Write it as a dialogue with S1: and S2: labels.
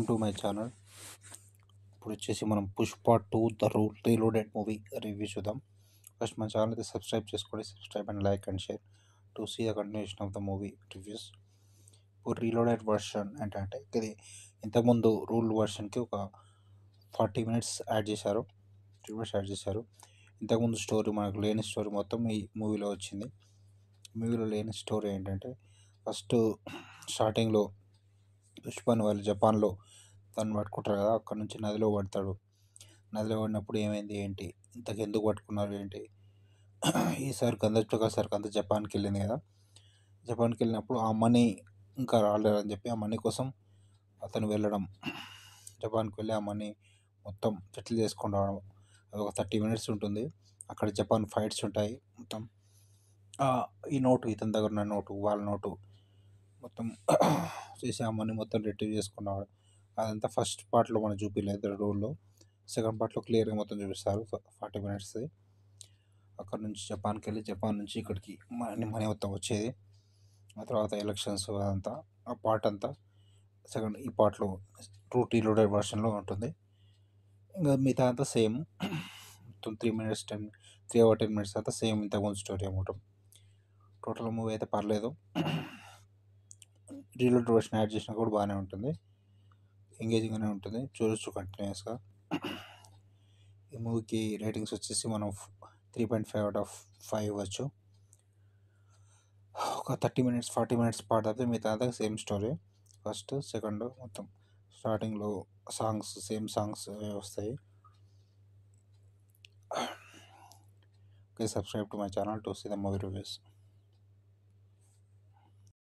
S1: Welcome to my channel. ఇప్పుడు వచ్చేసి మనం Pushpa 2 the reloaded movie review చూద్దాం. ఫస్ట్ మన ఛానల్ అయితే సబ్స్క్రైబ్ చేసుకోండి. Subscribe and like and share to see the continuation of the movie reviews. ఇప్పుడు రీలోడెడ్ వర్షన్ ఏంటంటే ఇది ఇంతకుముందు రూల్ వర్షన్కి ఒక 40 మినిట్స్ యాడ్ చేశారు. ఇంతకుముందు స్టోరీ మనకు లేని స్టోరీ మొత్తం ఈ మూవీలో వచ్చింది. మూవీలో లేని స్టోరీ ఏంటంటే ఫస్ట్ స్టార్టింగ్లో పుష్పని వాళ్ళు జపాన్లో తను పట్టుకుంటారు కదా, అక్కడ నుంచి నదిలో పడతాడు. నదిలో పడినప్పుడు ఏమైంది ఏంటి, ఇంతకు ఎందుకు పట్టుకున్నారు ఏంటి, ఈసారి ప్రకాష్ సార్కి అంతా జపాన్కి వెళ్ళింది కదా. జపాన్కి వెళ్ళినప్పుడు ఆ మనీ ఇంకా రాలేదని చెప్పి ఆ మనీ కోసం అతను వెళ్ళడం, జపాన్కి వెళ్ళి ఆ మనీ మొత్తం సెటిల్ చేసుకొని రావడం. అది ఒక 30 మినిట్స్ ఉంటుంది. అక్కడ జపాన్ ఫైట్స్ ఉంటాయి మొత్తం. ఈ నోటు ఇతని దగ్గర ఉన్న నోటు వాళ్ళ నోటు మొత్తం చేసి ఆ మనీ మొత్తం రిట్రీవ్ చేసుకుని రావడం. అదంతా ఫస్ట్ పార్ట్లో మనం చూపించలేదు రూల్లో. సెకండ్ పార్ట్లో క్లియర్గా మొత్తం చూపిస్తారు 40 మినిట్స్. అక్కడ నుంచి జపాన్కి వెళ్ళి జపాన్ నుంచి ఇక్కడికి మనీ మొత్తం వచ్చేది. ఆ తర్వాత ఎలక్షన్స్ అదంతా ఆ పార్ట్ అంతా ఈ పార్ట్లో రీలోడెడ్ వర్షన్లో ఉంటుంది. ఇంకా మిగతా అంతా సేమ్ మొత్తం 3 or 10 మినిట్స్ అంతా సేమ్ ఇంతకుముందు స్టోరీ అన్నమాట. టోటల్ మూవీ అయితే పర్లేదు. రీలోడ్ వర్షన్ యాడ్ చేసినా కూడా బాగానే ఉంటుంది, ఎంగేజింగ్గానే ఉంటుంది, చూడొచ్చు కంటిన్యూస్గా. ఈ మూవీకి రేటింగ్స్ వచ్చేసి మనం 3.5/5 ఇవ్వచ్చు. ఒక 30 మినిట్స్ 40 మినిట్స్ పార్ట్ అయితే మిగతా సేమ్ స్టోరీ. ఫస్ట్ సెకండ్ మొత్తం స్టార్టింగ్లో సేమ్ సాంగ్స్ వస్తాయి. Okay, subscribe to my channel to see the movie reviews.